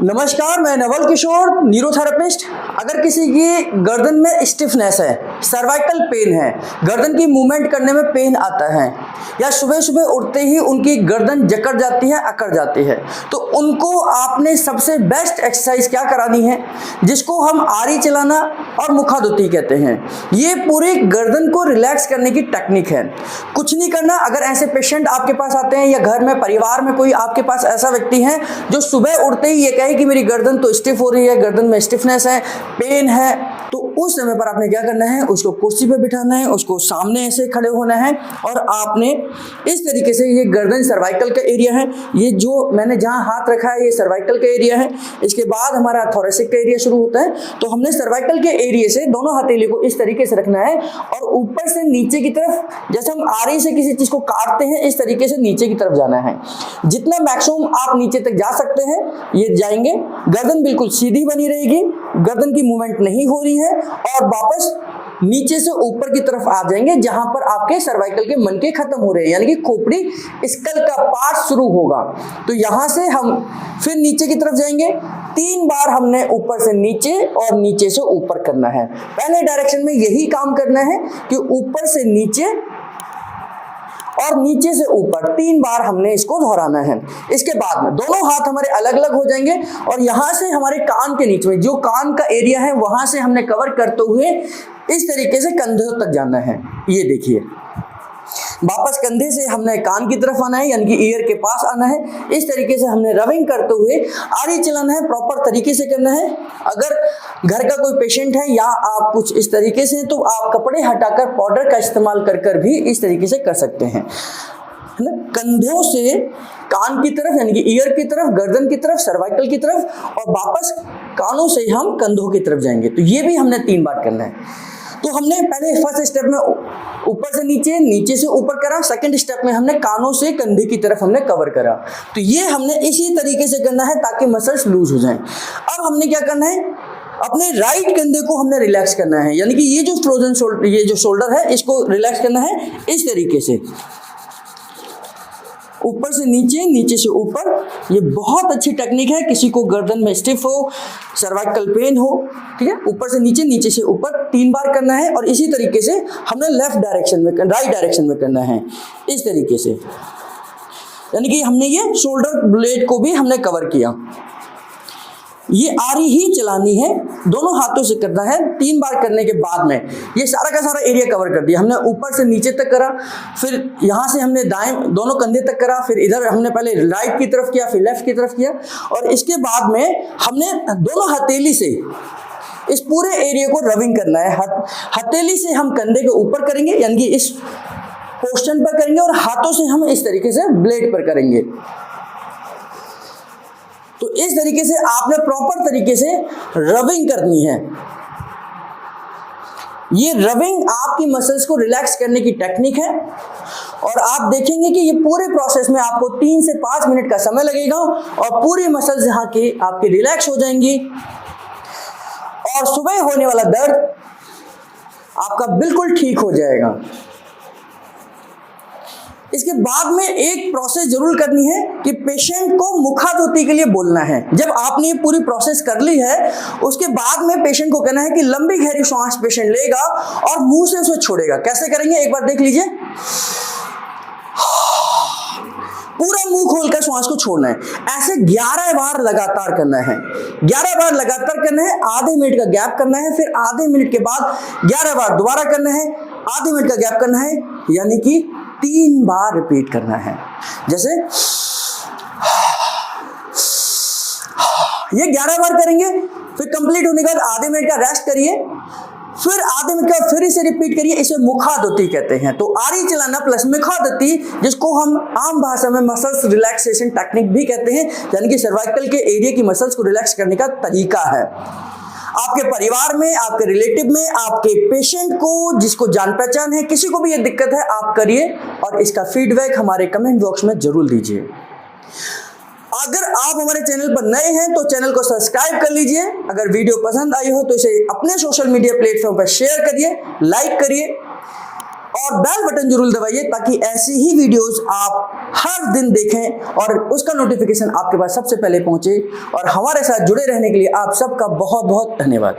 नमस्कार, मैं नवल किशोर, न्यूरोथेरेपिस्ट। अगर किसी की गर्दन में स्टिफनेस है, सर्वाइकल पेन है, गर्दन की मूवमेंट करने में पेन आता है, या सुबह सुबह उठते ही उनकी गर्दन जकड़ जाती है, अकड़ जाती है, तो उनको आपने सबसे बेस्ट एक्सरसाइज क्या करानी है, जिसको हम आरी चलाना और मुखादुती कहते हैं। ये पूरे गर्दन को रिलैक्स करने की टेक्निक है। कुछ नहीं करना। अगर ऐसे पेशेंट आपके पास आते हैं या घर में परिवार में कोई आपके पास ऐसा व्यक्ति है जो सुबह उठते ही ये कहे कि मेरी गर्दन तो स्टिफ हो रही है, गर्दन में स्टिफनेस है, पेन है, तो उस समय पर आपने क्या करना है, उसको कुर्सी पे बिठाना है, उसको सामने ऐसे खड़े होना है और आपने इस तरीके से, ये गर्दन सर्वाइकल का एरिया है, ये जो मैंने जहां हाथ रखा है ये सर्वाइकल का एरिया है। इसके बाद हमारा थोरेसिक का एरिया शुरू होता है। तो हमने सर्वाइकल के एरिया से दोनों हथेली को इस तरीके से रखना है और ऊपर से नीचे की तरफ, जैसे हम आरी से किसी चीज को काटते हैं, इस तरीके से नीचे की तरफ जाना है। जितना मैक्सिमम आप नीचे तक जा सकते हैं ये जाएंगे। गर्दन बिल्कुल सीधी बनी रहेगी, गर्दन की मूवमेंट नहीं हो रही है, और वापस नीचे से ऊपर की तरफ आ जाएंगे जहां पर आपके सर्वाइकल के मनके खत्म हो रहे हैं, यानी कि खोपड़ी स्कल का पार्ट शुरू होगा। तो यहां से हम फिर नीचे की तरफ जाएंगे। 3 बार हमने ऊपर से नीचे और नीचे से ऊपर करना है। पहले डायरेक्शन में यही काम करना है कि ऊपर से नीचे और नीचे से ऊपर 3 बार हमने इसको दोहराना है। इसके बाद में दोनों हाथ हमारे अलग अलग हो जाएंगे और यहां से हमारे कान के नीचे में जो कान का एरिया है वहां से हमने कवर करते हुए इस तरीके से कंधों तक जाना है। ये देखिए, वापस कंधे से हमने कान की तरफ आना है, यानी कि ईयर के पास आना है। इस तरीके से हमने रबिंग करते हुए आरी चलाना है, प्रॉपर तरीके से करना है। अगर घर का कोई पेशेंट है या आप कुछ इस तरीके से, तो आप कपड़े हटाकर पाउडर का इस्तेमाल कर भी इस तरीके से कर सकते हैं, है ना। कंधों से कान की तरफ, यानी कि ईयर की तरफ, गर्दन की तरफ, सर्वाइकल की तरफ, और वापस कानों से हम कंधों की तरफ जाएंगे। तो ये भी हमने 3 बार करना है। तो हमने पहले फर्स्ट स्टेप में ऊपर से नीचे, नीचे से ऊपर करा। सेकंड स्टेप में हमने कानों से कंधे की तरफ हमने कवर करा। तो ये हमने इसी तरीके से करना है ताकि मसल्स लूज हो जाएं। अब हमने क्या करना है, अपने राइट कंधे को हमने रिलैक्स करना है, यानी कि ये जो फ्रोजन शोल्डर, ये जो शोल्डर है, इसको रिलैक्स करना है इस तरीके से, ऊपर से नीचे, नीचे से ऊपर। ये बहुत अच्छी टेक्निक है। किसी को गर्दन में स्टिफ हो, सर्वाइकल पेन हो, ठीक है, ऊपर से नीचे, नीचे से ऊपर 3 बार करना है। और इसी तरीके से हमने लेफ्ट डायरेक्शन में, राइट डायरेक्शन में करना है इस तरीके से, यानी कि हमने ये शोल्डर ब्लेड को भी हमने कवर किया। ये आरी ही चलानी है, दोनों हाथों से करना है। 3 बार करने के बाद में ये सारा का सारा एरिया कवर कर दिया हमने। ऊपर से नीचे तक करा, फिर यहाँ से हमने दाएं दोनों कंधे तक करा, फिर इधर हमने पहले राइट की तरफ किया, फिर लेफ्ट की तरफ किया, और इसके बाद में हमने दोनों हथेली से इस पूरे एरिया को रबिंग करना है। हथेली से हम कंधे के ऊपर करेंगे, यानी कि इस पोर्शन पर करेंगे, और हाथों से हम इस तरीके से ब्लेड पर करेंगे। तो इस तरीके से आपने प्रॉपर तरीके से रबिंग करनी है। ये रबिंग आपकी मसल्स को रिलैक्स करने की टेक्निक है, और आप देखेंगे कि ये पूरे प्रोसेस में आपको 3 से 5 मिनट का समय लगेगा और पूरी मसल्स यहाँ की आपकी रिलैक्स हो जाएंगी, और सुबह होने वाला दर्द आपका बिल्कुल ठीक हो जाएगा। इसके बाद में एक प्रोसेस जरूर करनी है कि पेशेंट को मुखादुती के लिए बोलना है। जब आपने ये पूरी प्रोसेस कर ली है, उसके बाद में पेशेंट को कहना है कि लंबी गहरी सांस पेशेंट लेगा और मुंह से उसे छोड़ेगा। कैसे करेंगे, एक बार देख लीजिए। पूरा मुंह खोलकर सांस को छोड़ना है। ऐसे 11 बार लगातार करना है। 11 बार लगातार करना है, आधे मिनट का गैप करना है, फिर आधे मिनट के बाद 11 बार दोबारा करना है, आधे मिनट का गैप करना है, यानी कि 3 बार रिपीट करना है। जैसे ये 11 बार करेंगे, फिर कंप्लीट होने के बाद आधे मिनट का रेस्ट करिए, फिर आधे मिनट का फिर इसे रिपीट करिए। इसे मुखादुती कहते हैं। तो आरी चलाना प्लस मुखादुती, जिसको हम आम भाषा में मसल्स रिलैक्सेशन टेक्निक भी कहते हैं, यानी कि सर्वाइकल के एरिया की मसल्स को रिलैक्स करने का तरीका है। आपके परिवार में, आपके रिलेटिव में, आपके पेशेंट को, जिसको जान पहचान है, किसी को भी ये दिक्कत है, आप करिए और इसका फीडबैक हमारे कमेंट बॉक्स में जरूर दीजिए। अगर आप हमारे चैनल पर नए हैं तो चैनल को सब्सक्राइब कर लीजिए। अगर वीडियो पसंद आई हो तो इसे अपने सोशल मीडिया प्लेटफॉर्म पर शेयर करिए, लाइक करिए। और बेल बटन जरूर दबाइए ताकि ऐसी ही वीडियोस आप हर दिन देखें और उसका नोटिफिकेशन आपके पास सबसे पहले पहुंचे। और हमारे साथ जुड़े रहने के लिए आप सबका बहुत बहुत धन्यवाद।